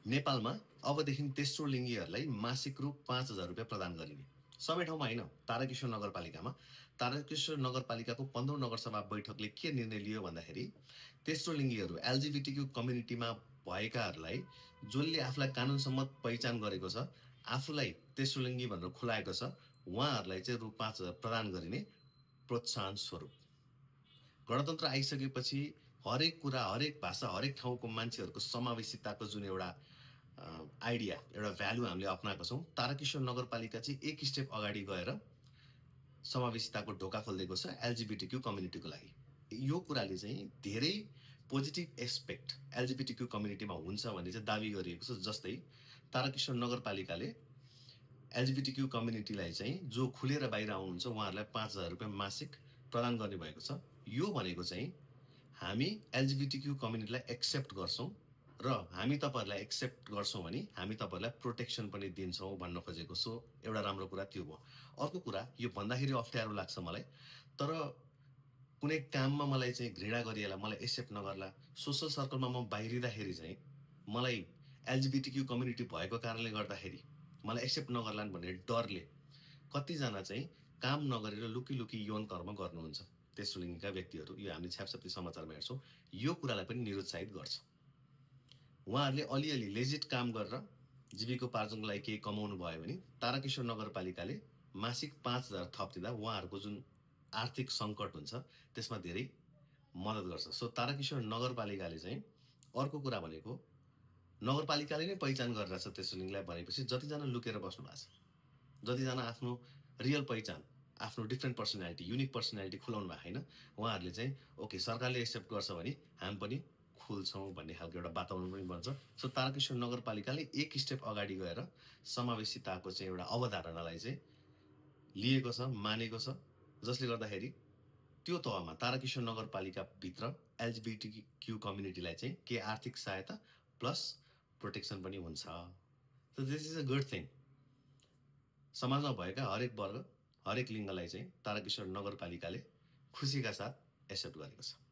नेपालमा अबदेखि तेस्रो लिङ्गीहरूलाई मासिक रु 5,000 रुपियाँ प्रदान गरिने। सबै ठाउँमा होइन, तारकेश्वर नगरपालिकामा। तारकेश्वर नगरपालिकाको 15औं नगरसभा बैठकले के निर्णय लियो भन्दाखेरि तेस्रो लिङ्गीहरू एलजिबिटिक्यू कम्युनिटीमा भएकाहरूलाई जसले आफूलाई कानुन सम्मत पहिचान गरेको छ, आफूलाई तेस्रो लिङ्गी भनेर खुलाएको छ, उहाँहरूलाई चाहिँ रु 5,000 प्रदान गरिने प्रोत्साहन स्वरूप। गणतन्त्र आइसकेपछि हरेक कुरा, हरेक भाषा, हरेक ठाउँको मान्छेहरूको समावेशिताको जुन एउटा आइडिया, एउटा भ्यालु हामीले अप्नाएको छौँ, तारकेश्वर नगरपालिका चाहिँ एक स्टेप अगाडि गएर समावेशिताको ढोका खोलिदिएको छ एलजिबिटिक्यू कम्युनिटीको लागि। यो कुराले चाहिँ धेरै पोजिटिभ एस्पेक्ट एलजिबिटिक्यू कम्युनिटीमा हुन्छ भन्ने चाहिँ दाबी गरिएको छ। जस्तै तारकेश्वर नगरपालिकाले एलजिबिटिक्यू कम्युनिटीलाई चाहिँ जो खुलेर बाहिर आउनुहुन्छ उहाँहरूलाई 5,000 रुपियाँ मासिक प्रदान गर्ने भएको छ। यो भनेको चाहिँ हामी एलजिबिटिक्यू कम्युनिटीलाई एक्सेप्ट गर्छौँ र हामी तपाईँहरूलाई एक्सेप्ट गर्छौँ भने हामी तपाईँहरूलाई प्रोटेक्सन पनि दिन्छौँ भन्न खोजेको। सो एउटा राम्रो कुरा त्यो भयो। अर्को कुरा, यो भन्दाखेरि अप्ठ्यारो लाग्छ मलाई, तर कुनै काममा मलाई चाहिँ घृणा गरिएला, मलाई एक्सेप्ट नगर्ला, सोसल सर्कलमा म बाहिरिँदाखेरि चाहिँ मलाई एलजिबिटिक्यू कम्युनिटी भएको कारणले गर्दाखेरि मलाई एक्सेप्ट नगर्लान् भन्ने डरले कतिजना चाहिँ काम नगरेर लुकी लुकी यौन कर्म गर्नुहुन्छ तेस्रो लिङ्गीका व्यक्तिहरू। यो हामीले छ्यापछाप्ती समाचारमा हेर्छौँ। यो कुरालाई पनि निरुत्साहित गर्छ। उहाँहरूले अलिअलि लेजिट काम गरेर जीविकोपार्जनको लागि केही कमाउनु भयो भने तारकेश्वर नगरपालिकाले मासिक 5,000 थप दिँदा उहाँहरूको जुन आर्थिक सङ्कट हुन्छ त्यसमा धेरै मद्दत गर्छ। सो तारकेश्वर नगरपालिकाले चाहिँ अर्को कुरा भनेको नगरपालिकाले नै पहिचान गरिरहेछ तेस्रो लिङ्गीलाई भनेपछि जतिजना लुकेर बस्नु भएको छ, जतिजना आफ्नो रियल पहिचान, आफ्नो डिफ्रेन्ट पर्सनालिटी, युनिक पर्सनालिटी खुलाउनु भएको होइन, उहाँहरूले चाहिँ ओके सरकारले एक्सेप्ट गर्छ भने हामी पनि खुल्छौँ भन्ने खालको एउटा वातावरण पनि बन्छ। सो तारकेश्वर नगरपालिकाले एक स्टेप अगाडि गएर समावेशिताको चाहिँ एउटा अवधारणालाई चाहिँ लिएको छ, मानेको छ, जसले गर्दाखेरि त्यो तहमा तारकेश्वर नगरपालिकाभित्र एलजिबिटिक्यू कम्युनिटीलाई चाहिँ के आर्थिक सहायता प्लस प्रोटेक्सन पनि हुन्छ। So this is a good thing. समाजमा भएका हरेक वर्ग, हरेक लिङ्गलाई चाहिँ तारकेश्वर नगरपालिकाले खुसीका साथ एक्सेप्ट गरेको छ।